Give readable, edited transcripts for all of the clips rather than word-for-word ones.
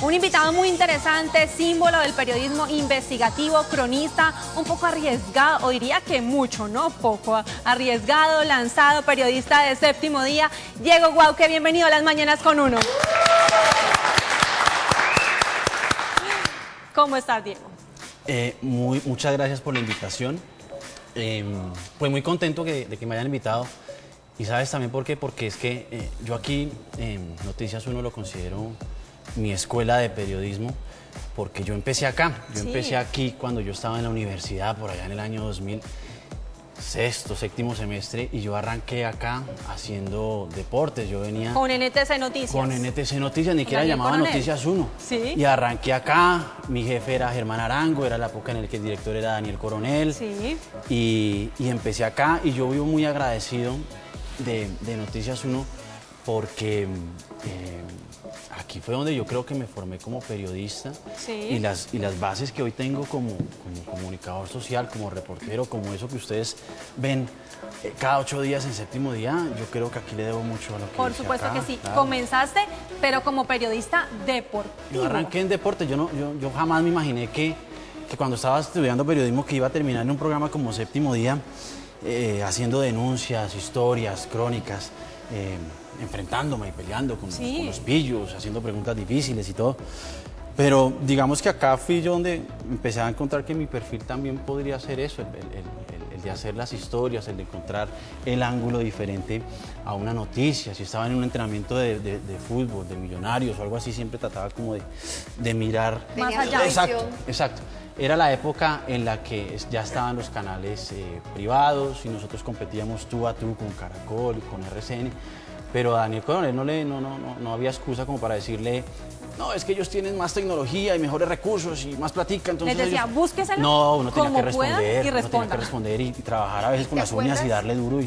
Un invitado muy interesante, símbolo del periodismo investigativo, cronista, un poco arriesgado, o diría que mucho, no poco, arriesgado, lanzado, periodista de Séptimo Día, Diego Guauque. Bienvenido a Las Mañanas con Uno. ¿Cómo estás, Diego? Muchas gracias por la invitación. Pues muy contento de que me hayan invitado. Y sabes también por qué, porque es que yo aquí Noticias 1 lo considero mi escuela de periodismo, porque yo empecé acá. Yo empecé aquí cuando yo estaba en la universidad, por allá en el año 2000, sexto, séptimo semestre, y yo arranqué acá haciendo deportes. Yo venía con NTC Noticias. Con NTC Noticias, ni siquiera llamaba Noticias 1. Sí. Y arranqué acá, mi jefe era Germán Arango, era la época en la que el director era Daniel Coronel. Sí. Y empecé acá, y yo vivo muy agradecido de Noticias 1, porque aquí fue donde yo creo que me formé como periodista. Sí. Y las bases que hoy tengo como comunicador social, como reportero, como eso que ustedes ven cada 8 días en Séptimo Día, yo creo que aquí le debo mucho a lo que Por hice supuesto acá, que sí. claro. Comenzaste, pero como periodista deportivo. Yo arranqué en deporte. Yo jamás me imaginé que cuando estaba estudiando periodismo que iba a terminar en un programa como Séptimo Día, haciendo denuncias, historias, crónicas, enfrentándome y peleando con los pillos, haciendo preguntas difíciles y todo. Pero digamos que acá fui yo donde empecé a encontrar que mi perfil también podría ser eso, el de hacer las historias, el de encontrar el ángulo diferente a una noticia. Si estaba en un entrenamiento de fútbol, de Millonarios o algo así, siempre trataba como de mirar más allá. Exacto. Era la época en la que ya estaban los canales privados y nosotros competíamos tú a tú con Caracol y con RCN, pero a Daniel Coronel no había excusa como para decirle: no, es que ellos tienen más tecnología y mejores recursos y más platica, entonces les decía, ellos... búsqueselo. No, uno tenía que responder y trabajar a veces con las uñas y darle duro,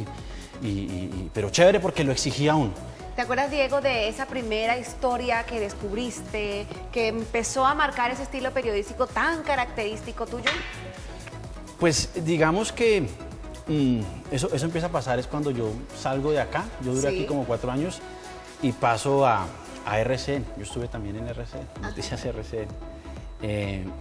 pero chévere porque lo exigía uno. ¿Te acuerdas, Diego, de esa primera historia que descubriste, que empezó a marcar ese estilo periodístico tan característico tuyo? Pues digamos que eso empieza a pasar es cuando yo salgo de acá. Yo duré aquí como 4 años y paso a RCN. Yo estuve también en RCN, Noticias RCN.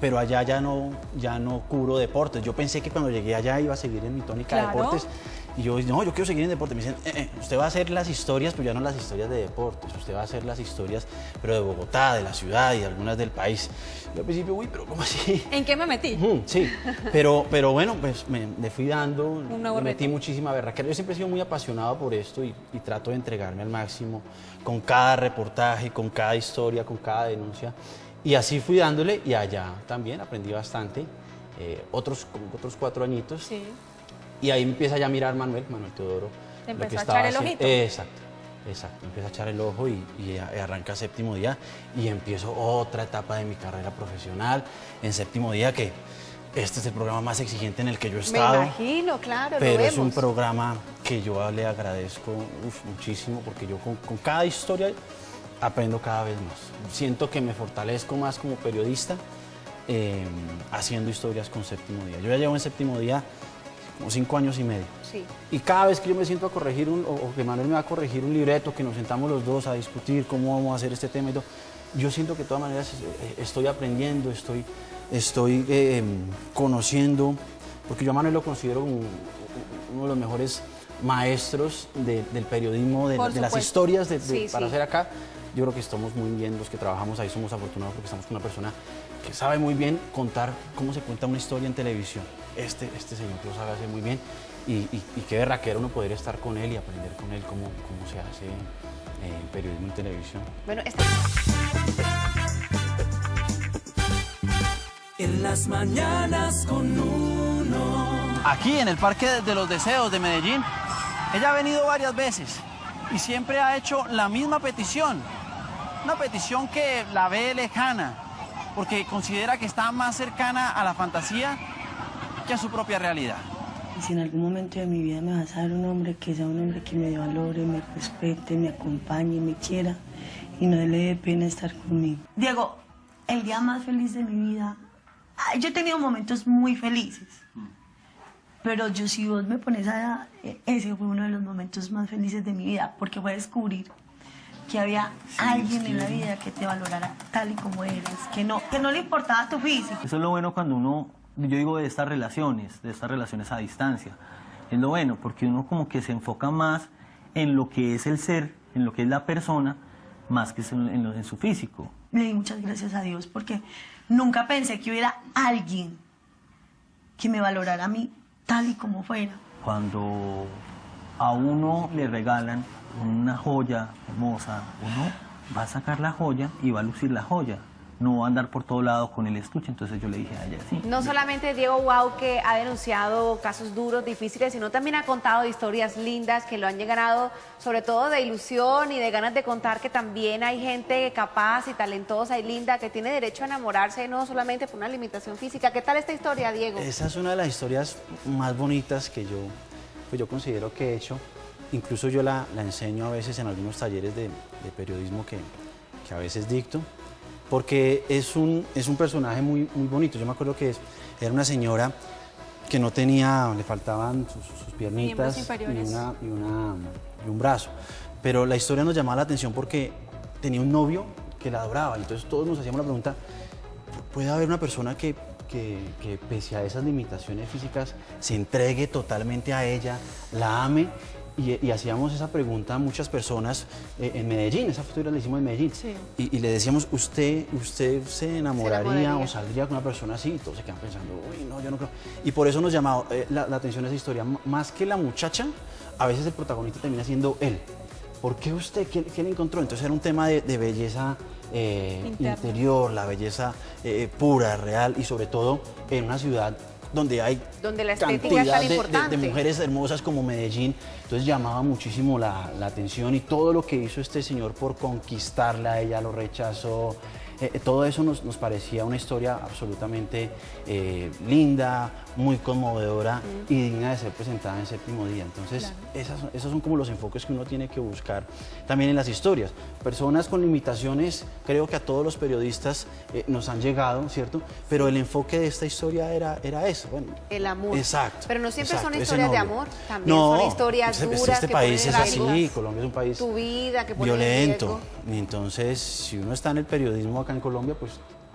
Pero allá ya no cubro deportes. Yo pensé que cuando llegué allá iba a seguir en mi tónica de deportes. Y yo, no, yo quiero seguir en deportes. Me dicen, usted va a hacer las historias, pero ya no las historias de deportes. Usted va a hacer las historias, pero de Bogotá, de la ciudad y algunas del país. Yo al principio, uy, pero ¿cómo así? ¿En qué me metí? Sí, pero bueno, pues me fui dando, me metí muchísima berraquera. Yo siempre he sido muy apasionado por esto y trato de entregarme al máximo con cada reportaje, con cada historia, con cada denuncia. Y así fui dándole, y allá también aprendí bastante, otros 4 añitos. Sí. Y ahí empieza ya a mirar Manuel Teodoro. Te empezó a echar el ojito. Exacto. Empieza a echar el ojo y arranca Séptimo Día y empiezo otra etapa de mi carrera profesional en Séptimo Día, que este es el programa más exigente en el que yo he estado. Me imagino, claro, pero es un programa que yo le agradezco muchísimo, porque yo con cada historia aprendo cada vez más. Siento que me fortalezco más como periodista haciendo historias con Séptimo Día. Yo ya llevo en Séptimo Día como 5 años y medio. Sí. Y cada vez que yo me siento a corregir o que Manuel me va a corregir un libreto, que nos sentamos los dos a discutir cómo vamos a hacer este tema y todo, yo siento que de todas maneras estoy aprendiendo, estoy conociendo, porque yo a Manuel lo considero como uno de los mejores maestros del periodismo, de las historias para hacer acá. Yo creo que estamos muy bien, los que trabajamos ahí somos afortunados porque estamos con una persona que sabe muy bien contar cómo se cuenta una historia en televisión. Este señor lo sabe hacer muy bien, y qué berraquera uno poder estar con él y aprender con él cómo se hace periodismo en televisión. Bueno, En las mañanas con Uno. Aquí en el Parque de los Deseos de Medellín, ella ha venido varias veces y siempre ha hecho la misma petición. Una petición que la ve lejana, porque considera que está más cercana a la fantasía que a su propia realidad. Si en algún momento de mi vida me vas a dar un hombre que sea un hombre que me valore, me respete, me acompañe, me quiera y no le dé pena estar conmigo. Diego, el día más feliz de mi vida, yo he tenido momentos muy felices, pero si vos me pones ese fue uno de los momentos más felices de mi vida, porque fue descubrir que había alguien en la vida que te valorara tal y como eres, que no le importaba tu físico. Eso es lo bueno cuando uno, yo digo de estas relaciones a distancia. Es lo bueno, porque uno como que se enfoca más en lo que es el ser, en lo que es la persona, más que en su físico. Le di muchas gracias a Dios porque nunca pensé que hubiera alguien que me valorara a mí tal y como fuera. Cuando a uno le regalan una joya hermosa, uno va a sacar la joya y va a lucir la joya. No va a andar por todo lado con el estuche. Entonces yo le dije a ella, sí. No solamente Diego Wow, que ha denunciado casos duros, difíciles, sino también ha contado historias lindas que lo han llenado, sobre todo de ilusión y de ganas de contar que también hay gente capaz y talentosa y linda que tiene derecho a enamorarse, no solamente por una limitación física. ¿Qué tal esta historia, Diego? Esa es una de las historias más bonitas que yo considero que he hecho. Incluso yo la enseño a veces en algunos talleres de periodismo que a veces dicto, porque es un personaje muy bonito. Yo me acuerdo que era una señora que no tenía, le faltaban sus piernitas y un brazo. Pero la historia nos llamaba la atención porque tenía un novio que la adoraba. Entonces todos nos hacíamos la pregunta, ¿puede haber una persona que pese a esas limitaciones físicas se entregue totalmente a ella, la ame? Y hacíamos esa pregunta a muchas personas en Medellín, esa historia la hicimos en Medellín. Sí. Y le decíamos, ¿usted se enamoraría o saldría con una persona así? Y todos se quedan pensando, uy, no, yo no creo. Y por eso nos llamaba la atención esa historia. Más que la muchacha, a veces el protagonista termina siendo él. ¿Por qué usted? ¿Qué le encontró? Entonces era un tema de belleza interior, la belleza pura, real y sobre todo en una ciudad donde la estética es tan importante. De mujeres hermosas como Medellín. Entonces llamaba muchísimo la atención y todo lo que hizo este señor por conquistarla, ella lo rechazó. Todo eso nos parecía una historia absolutamente linda, muy conmovedora y digna de ser presentada en Séptimo Día. Entonces, esos son como los enfoques que uno tiene que buscar también en las historias. Personas con limitaciones, creo que a todos los periodistas nos han llegado, ¿cierto? Pero el enfoque de esta historia era eso. Bueno, el amor. Exacto. Pero no siempre exacto, son historias de amor, también son historias duras. Este país es así, Colombia es un país tu vida, que pone violento. en riesgo. Y entonces, si uno está en el periodismo acá en Colombia, pues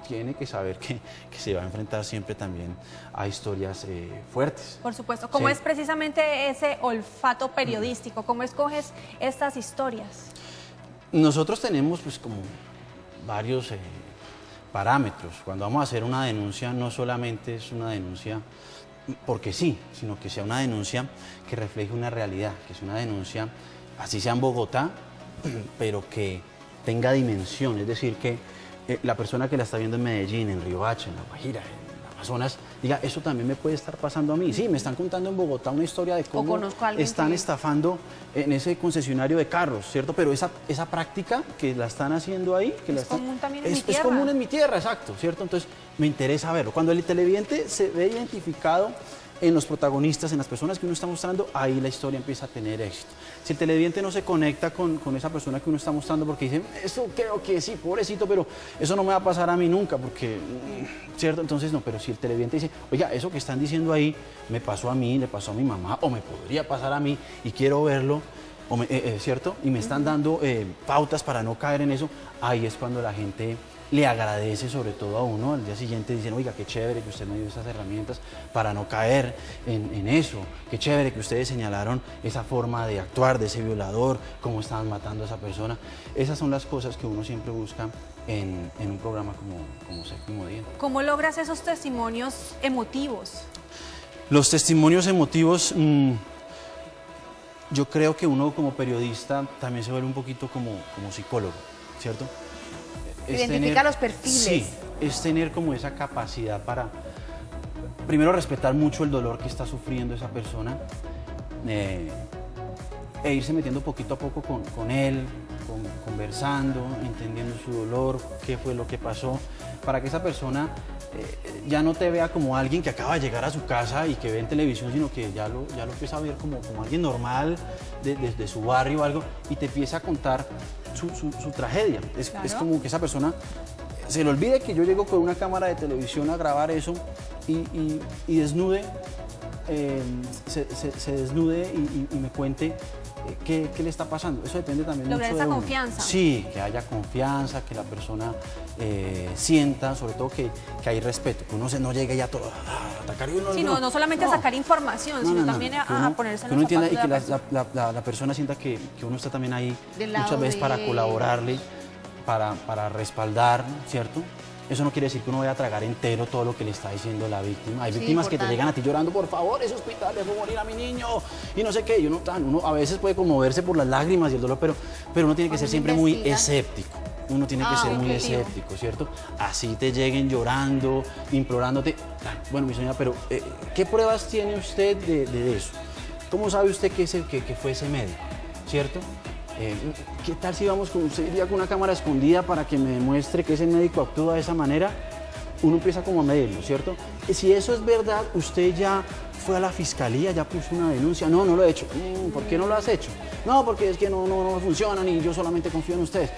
tiene que saber que se va a enfrentar siempre también a historias fuertes. Por supuesto. ¿Cómo es precisamente ese olfato periodístico? ¿Cómo escoges estas historias? Nosotros tenemos pues como varios parámetros. Cuando vamos a hacer una denuncia, no solamente es una denuncia porque sí, sino que sea una denuncia que refleje una realidad, que es una denuncia, así sea en Bogotá, pero que tenga dimensión, es decir, que la persona que la está viendo en Medellín, en Riohacha, en La Guajira, en Amazonas, diga, eso también me puede estar pasando a mí. Sí, me están contando en Bogotá una historia de cómo están estafando en ese concesionario de carros, ¿cierto? Pero esa práctica que la están haciendo ahí, común también en mi tierra. Es común en mi tierra, exacto, ¿cierto? Entonces, me interesa verlo. Cuando el televidente se ve identificado en los protagonistas, en las personas que uno está mostrando, ahí la historia empieza a tener éxito. Si el televidente no se conecta con esa persona que uno está mostrando porque dice, eso creo que sí, pobrecito, pero eso no me va a pasar a mí nunca, porque, ¿cierto? Entonces no, pero si el televidente dice, oiga, eso que están diciendo ahí me pasó a mí, le pasó a mi mamá, o me podría pasar a mí y quiero verlo, ¿cierto? Y me están dando pautas para no caer en eso, ahí es cuando la gente le agradece sobre todo a uno. Al día siguiente dicen, oiga, qué chévere que usted me dio esas herramientas para no caer en eso, qué chévere que ustedes señalaron esa forma de actuar de ese violador, cómo estaban matando a esa persona. Esas son las cosas que uno siempre busca en un programa como Séptimo Día. ¿Cómo logras esos testimonios emotivos? Los testimonios emotivos, yo creo que uno como periodista también se vuelve un poquito como psicólogo, ¿cierto? Identifica los perfiles. Sí, es tener como esa capacidad para, primero, respetar mucho el dolor que está sufriendo esa persona e irse metiendo poquito a poco con él, conversando, entendiendo su dolor, qué fue lo que pasó, para que esa persona ya no te vea como alguien que acaba de llegar a su casa y que ve en televisión, sino que ya lo empieza a ver como alguien normal de su barrio o algo, y te empieza a contar su tragedia. Es como que esa persona se le olvide que yo llego con una cámara de televisión a grabar eso y desnude, se desnude y me cuente qué le está pasando. Eso depende también Lograr mucho de esa uno. confianza. Sí, que haya confianza, que la persona sienta, sobre todo que hay respeto, que uno no llegue ya todo a atacar y uno Sí, no solamente a sacar información, sino también que a uno- ponerse en que uno los entienda y zapatos que de la persona. la persona sienta que uno está también ahí Del lado muchas veces de para él. colaborarle, para respaldar, ¿cierto? Eso no quiere decir que uno vaya a tragar entero todo lo que le está diciendo la víctima. Hay Sí, víctimas que te importante. llegan a ti llorando, por favor, ese hospital dejó morir a mi niño, y no sé qué. Y uno a veces puede conmoverse por las lágrimas y el dolor, pero uno tiene que ser siempre muy investiga. escéptico. Uno tiene que ser muy objetivo. escéptico, ¿cierto? Así te lleguen llorando, implorándote. Ay, bueno, mi señora, pero ¿qué pruebas tiene usted de eso? ¿Cómo sabe usted que fue ese médico, ¿cierto? ¿Qué tal si vamos con usted iría con una cámara escondida para que me demuestre que ese médico actúa de esa manera? Uno empieza como a medirlo, ¿cierto? Si eso es verdad, usted ya fue a la fiscalía, ya puso una denuncia. No, no lo he hecho. ¿Por qué no lo has hecho? No, porque es que no funcionan y yo solamente confío en usted.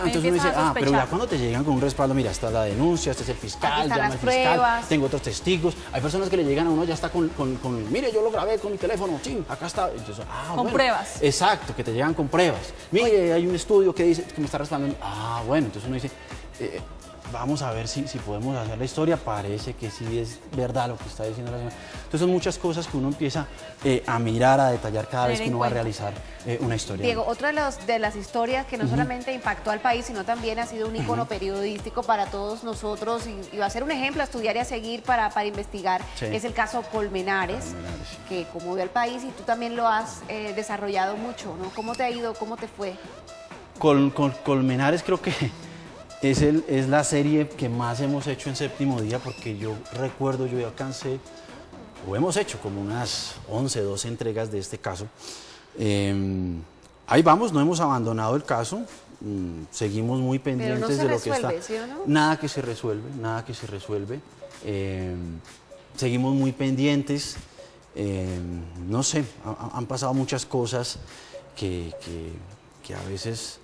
Entonces uno dice, empiezas a pero ya sospechar. cuando te llegan con un respaldo, mira, está la denuncia, este es el fiscal, Aquí están llama las al fiscal, pruebas. tengo otros testigos. Hay personas que le llegan a uno ya está con mire, yo lo grabé con mi teléfono, chin, acá está. Entonces, Con bueno. pruebas. Exacto, que te llegan con pruebas. Mire, hay un estudio que dice que me está respaldando. Bueno, entonces uno dice, vamos a ver si podemos hacer la historia. Parece que sí es verdad lo que está diciendo la señora. Entonces son muchas cosas que uno empieza a mirar, a detallar cada vez Tener que en uno va a cuenta. realizar una historia. Diego, otra de las historias que no solamente impactó al país, sino también ha sido un ícono periodístico para todos nosotros y va a ser un ejemplo a estudiar y a seguir para investigar, Sí. es el caso Colmenares, Colmenares, sí. que conmovió al país y tú también lo has desarrollado mucho, ¿no? ¿Cómo te ha ido? ¿Cómo te fue? Con Colmenares creo que es la serie que más hemos hecho en Séptimo Día, porque yo recuerdo, yo ya alcancé, o hemos hecho como unas 11, 12 entregas de este caso. Ahí vamos, no hemos abandonado el caso, seguimos muy pendientes se de lo que resuelve, está. ¿sí o no? Nada que se resuelve, nada que se resuelve. Seguimos muy pendientes. No sé, han pasado muchas cosas que a veces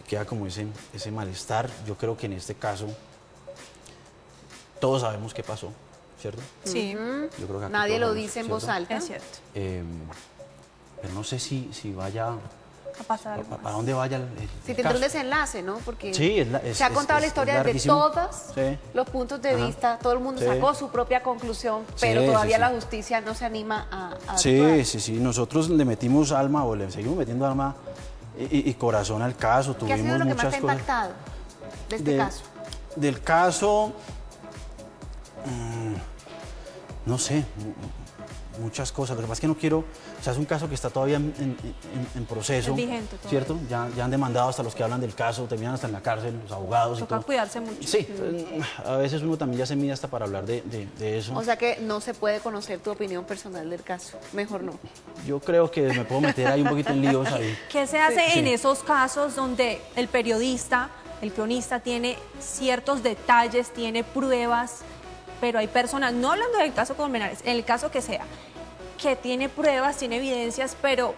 queda como ese malestar. Yo creo que en este caso todos sabemos qué pasó, ¿cierto? Sí, Yo creo que aquí Nadie todos lo sabemos, dice en ¿cierto? voz alta. es cierto. Pero no sé si vaya, A pasar algo para más. dónde vaya el Si tendrá caso. un desenlace, ¿no? Porque Sí, se ha contado la historia desde larguísimo. todos Sí. los puntos de Ajá. vista, todo el mundo Sí. sacó su propia conclusión, Sí, pero todavía sí, la sí. justicia no se anima a actuar. Sí, nosotros le metimos alma o le seguimos metiendo alma y corazón al caso. ¿Qué ha sido Tuvimos lo que más muchas te ha cosas. impactado de este De- caso? Del caso, no sé, muchas cosas. Lo que pasa es que no quiero, o sea, es un caso que está todavía en proceso, Es vigente todavía. ¿cierto? Ya han demandado hasta los que hablan del caso, terminan hasta en la cárcel, los abogados y Toca todo. cuidarse mucho. Sí, a veces uno también ya se mide hasta para hablar de eso. O sea que no se puede conocer tu opinión personal del caso. Mejor no. Yo creo que me puedo meter ahí un poquito en líos ahí. ¿Qué se hace Sí. en esos casos donde el periodista, el cronista tiene ciertos detalles, tiene pruebas, pero hay personas, no hablando del caso Colmenares, en el caso que sea, que tiene pruebas, tiene evidencias, pero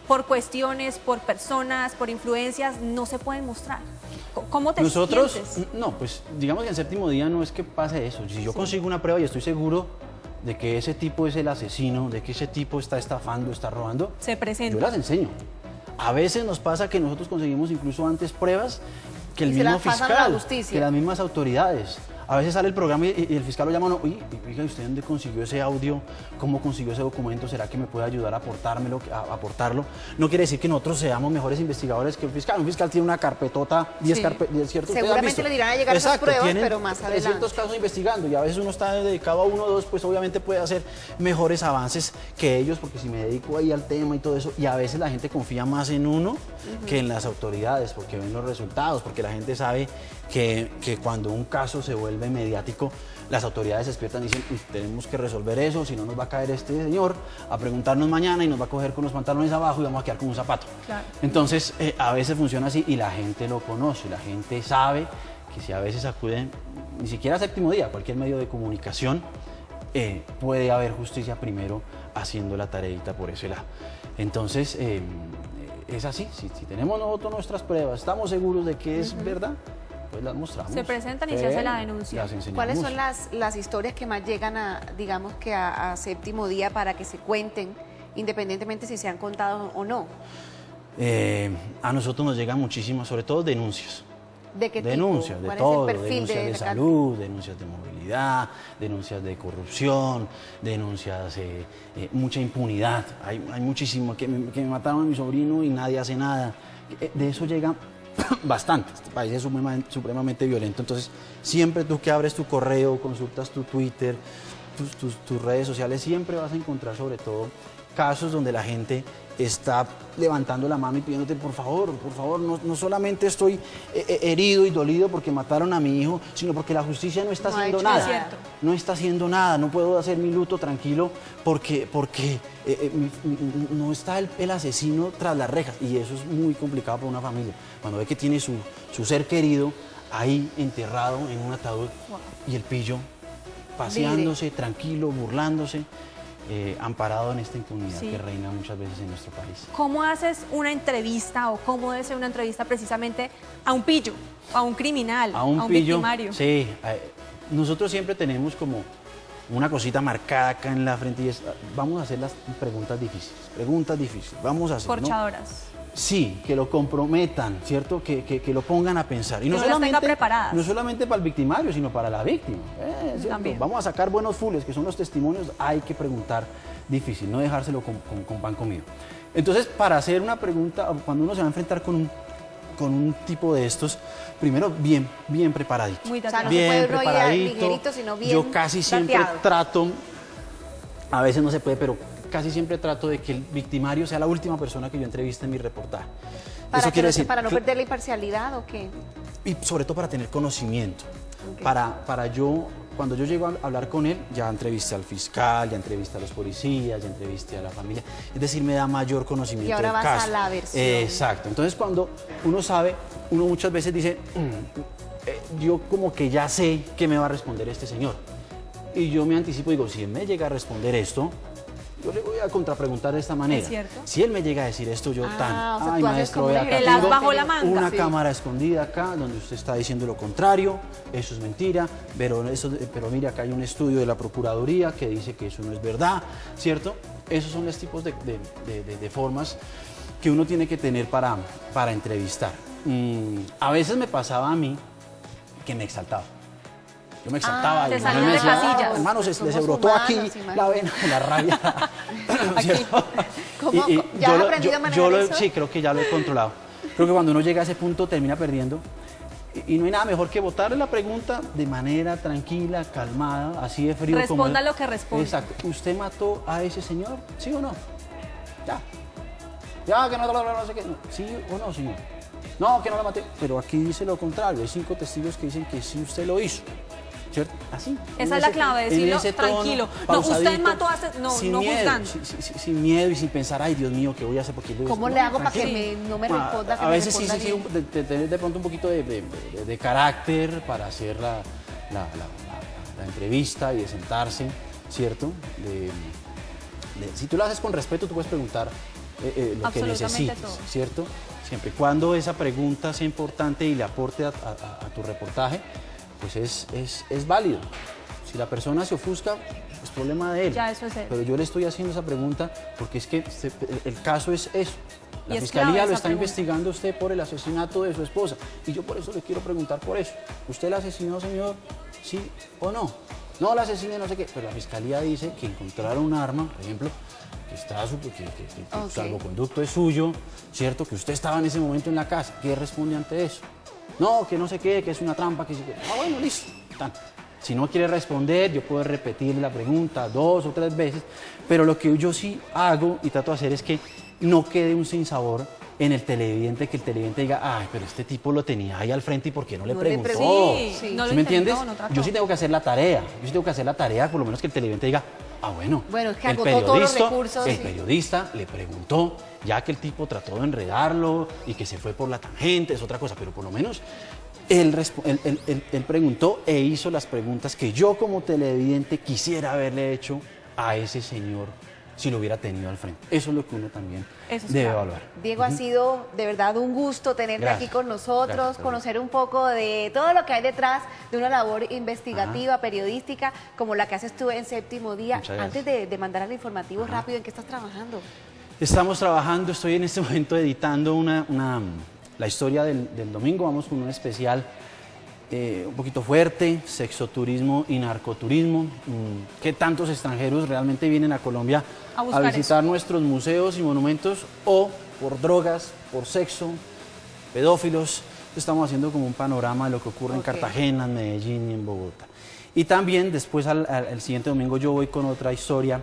por cuestiones, por personas, por influencias, no se pueden mostrar? ¿Cómo te Nosotros, sientes? no, pues digamos que en Séptimo Día no es que pase eso. Si yo consigo una prueba y estoy seguro de que ese tipo es el asesino, de que ese tipo está estafando, está robando, Se presenta. yo las enseño. A veces nos pasa que nosotros conseguimos incluso antes pruebas que el Y se mismo las pasan a la fiscal, justicia. que las mismas autoridades. A veces sale el programa y el fiscal lo llama a uno, oye, ¿y ¿usted dónde consiguió ese audio? ¿Cómo consiguió ese documento? ¿Será que me puede ayudar a aportarlo? No quiere decir que nosotros seamos mejores investigadores que el fiscal. Un fiscal tiene una carpetota, 10 Sí. carpetas, ¿cierto? ¿Ustedes han Seguramente visto? le dirán a llegar esas Exacto, pruebas, tienen pero más adelante. 300 casos investigando y a veces uno está dedicado a uno o dos, pues obviamente puede hacer mejores avances que ellos, porque si me dedico ahí al tema y todo eso, y a veces la gente confía más en uno que en las autoridades, porque ven los resultados, porque la gente sabe que cuando un caso se vuelve mediático, las autoridades se despiertan y dicen, "Uy, tenemos que resolver eso, si no nos va a caer este señor a preguntarnos mañana y nos va a coger con los pantalones abajo y vamos a quedar con un zapato". Claro. Entonces, a veces funciona así y la gente lo conoce, la gente sabe que si a veces acuden, ni siquiera a Séptimo Día, cualquier medio de comunicación, puede haber justicia primero haciendo la tareita por ese lado. Entonces, es así, si tenemos nosotros nuestras pruebas, estamos seguros de que es verdad, pues las mostramos. Se presentan y se hace la denuncia. Las enseñamos. ¿Cuáles son las historias que más llegan a, digamos que a Séptimo Día para que se cuenten independientemente si se han contado o no. A nosotros nos llegan muchísimas, sobre todo denuncias. ¿De qué tipo? Denuncias de ¿Cuál todo, es el perfil denuncias de la salud, denuncias de movilidad, denuncias de corrupción, denuncias, mucha impunidad. Hay muchísimo, que me mataron a mi sobrino y nadie hace nada. De eso llega bastante. Este país es supremamente violento, entonces siempre tú que abres tu correo, consultas tu Twitter, tus redes sociales, siempre vas a encontrar sobre todo casos donde la gente está levantando la mano y pidiéndote por favor, no solamente estoy herido y dolido porque mataron a mi hijo, sino porque la justicia no está haciendo nada. Es cierto. No está haciendo nada, no puedo hacer mi luto tranquilo porque no está el asesino tras las rejas. Y eso es muy complicado para una familia. Cuando ve que tiene su ser querido ahí enterrado en un ataúd y el pillo paseándose, tranquilo, burlándose. Amparado en esta impunidad que reina muchas veces en nuestro país. ¿Cómo haces una entrevista o cómo debe ser una entrevista precisamente a un pillo, a un criminal, a un pillo, victimario? Sí, nosotros siempre tenemos como una cosita marcada acá en la frente y es, vamos a hacer las preguntas difíciles, vamos a hacer, Corchadoras. ¿no? Sí, que lo comprometan, ¿cierto? Que lo pongan a pensar. Y no las tenga preparadas. No solamente para el victimario, sino para la víctima. También. Vamos a sacar buenos fules, que son los testimonios, hay que preguntar difícil, no dejárselo con pan comido. Entonces, para hacer una pregunta, cuando uno se va a enfrentar con un tipo de estos, primero bien preparadito. O sea, no bien se puede preparadito. ligerito, sino bien Yo casi siempre plateado. trato, a veces no se puede, pero casi siempre trato de que el victimario sea la última persona que yo entreviste en mi reportaje. Eso quiere decir, ¿Para no perder la imparcialidad o qué? y sobre todo para tener conocimiento. Okay. Cuando yo llego a hablar con él, ya entrevisté al fiscal, ya entrevisté a los policías, ya entrevisté a la familia. Es decir, me da mayor conocimiento y ahora del vas caso. a la versión. Exacto. Entonces, cuando uno sabe, uno muchas veces dice, yo como que ya sé qué me va a responder este señor. Y yo me anticipo y digo, si él me llega a responder esto, yo le voy a contrapreguntar de esta manera. ¿Es cierto? Si él me llega a decir esto, yo o sea, ay tú haces maestro, como vea, un acá el as tengo bajo la manga. una Sí. cámara escondida acá donde usted está diciendo lo contrario, eso es mentira, pero mire, acá hay un estudio de la Procuraduría que dice que eso no es verdad, ¿cierto? Esos son los tipos de formas que uno tiene que tener para entrevistar. A veces me pasaba a mí que me exaltaba. Yo me exaltaba te y salías me de decía, casillas. hermano, se Somos les brotó humanos, aquí imagínate. la vena, la rabia. ¿Cierto? ¿Cómo? ¿Ya has aprendido a manejar eso? Sí, creo que ya lo he controlado. Creo que cuando uno llega a ese punto termina perdiendo. Y no hay nada mejor que botarle la pregunta de manera tranquila, calmada, así de frío. Responda como lo que responda. Exacto. ¿Usted mató a ese señor? ¿Sí o no? Ya, que no sé qué. No. ¿Sí o no, señor? No, que no lo maté. Pero aquí dice lo contrario. Hay 5 testigos que dicen que sí usted lo hizo. ¿Cierto? Así. Esa es la clave, decirlo tranquilo. No, usted mató a este... No juzgando. Sin miedo y sin pensar, ay, Dios mío, ¿qué voy a hacer? Porque ¿Cómo le hago para que no me responda? A veces sí, tener de pronto un poquito de carácter para hacer la entrevista y de sentarse, ¿cierto? Si tú lo haces con respeto, tú puedes preguntar lo que necesites, todo. ¿cierto? Siempre y cuando esa pregunta sea importante y le aporte a tu reportaje, pues es válido. Si la persona se ofusca, es problema de él. Ya, eso es él. Pero yo le estoy haciendo esa pregunta porque es que el caso es eso. La Y es fiscalía clave lo esa está pregunta. investigando a usted por el asesinato de su esposa. Y yo por eso le quiero preguntar por eso. ¿Usted la asesinó, señor? ¿Sí o no? No la asesiné, no sé qué. Pero la fiscalía dice que encontraron un arma, por ejemplo, que está el salvoconducto es suyo, ¿cierto? Que usted estaba en ese momento en la casa. ¿Qué responde ante eso? No, que no sé qué, que es una trampa, que sí que... Ah, bueno, listo. Si no quiere responder, yo puedo repetir la pregunta 2 o 3 veces, pero lo que yo sí hago y trato de hacer es que no quede un sinsabor en el televidente, que el televidente diga, ay, pero este tipo lo tenía ahí al frente y ¿por qué no le preguntó? Sí, no lo ¿Sí me entiendes? intentó, no trató. Yo sí tengo que hacer la tarea, por lo menos que el televidente diga, ah, bueno, Bueno, es que el agotó todos los recursos. el Sí. periodista le preguntó, ya que el tipo trató de enredarlo y que se fue por la tangente, es otra cosa, pero por lo menos él preguntó e hizo las preguntas que yo como televidente quisiera haberle hecho a ese señor si lo hubiera tenido al frente. Eso es lo que uno también Eso es debe claro. evaluar. Diego, ha sido de verdad un gusto tenerte Gracias. aquí con nosotros, Gracias, conocer un poco de todo lo que hay detrás de una labor investigativa, periodística, como la que haces tú en Séptimo Día. Muchas gracias. Antes de mandar al informativo rápido, ¿en qué estás trabajando? Estamos trabajando, estoy en este momento editando la historia del domingo, vamos con un especial un poquito fuerte, sexoturismo y narcoturismo. ¿Qué tantos extranjeros realmente vienen a Colombia A a buscar visitar nuestros museos y monumentos o por drogas, por sexo, pedófilos? Estamos haciendo como un panorama de lo que ocurre en Cartagena, en Medellín y en Bogotá. Y también después al siguiente domingo yo voy con otra historia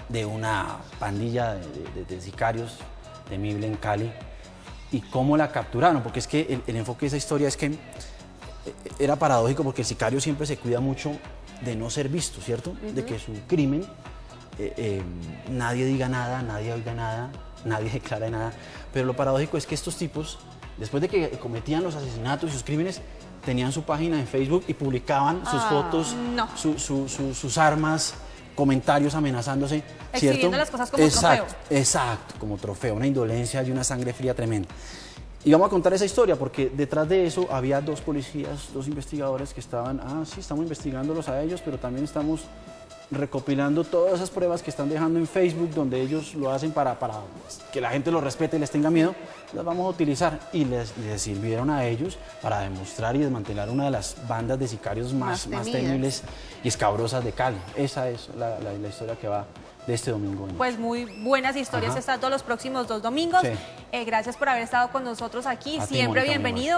de una pandilla de sicarios temible en Cali y cómo la capturaron, porque es que el enfoque de esa historia es que era paradójico porque el sicario siempre se cuida mucho de no ser visto, ¿cierto? De que su crimen, nadie diga nada, nadie oiga nada, nadie declare nada, pero lo paradójico es que estos tipos, después de que cometían los asesinatos y sus crímenes, tenían su página en Facebook y publicaban sus fotos, no. sus armas, comentarios amenazándose, ¿cierto? Exhibiendo las cosas como exacto, trofeo. Exacto, como trofeo, una indolencia y una sangre fría tremenda. Y vamos a contar esa historia porque detrás de eso había dos policías, dos investigadores que estaban, sí, estamos investigándolos a ellos, pero también estamos recopilando todas esas pruebas que están dejando en Facebook, donde ellos lo hacen para que la gente los respete y les tenga miedo, las vamos a utilizar y les sirvieron a ellos para demostrar y desmantelar una de las bandas de sicarios más temibles y escabrosas de Cali. Esa es la historia que va de este domingo. Pues muy buenas historias Ajá. están todos los próximos 2 domingos. Sí. Gracias por haber estado con nosotros aquí. A ti, Siempre Mónica, muy bienvenido.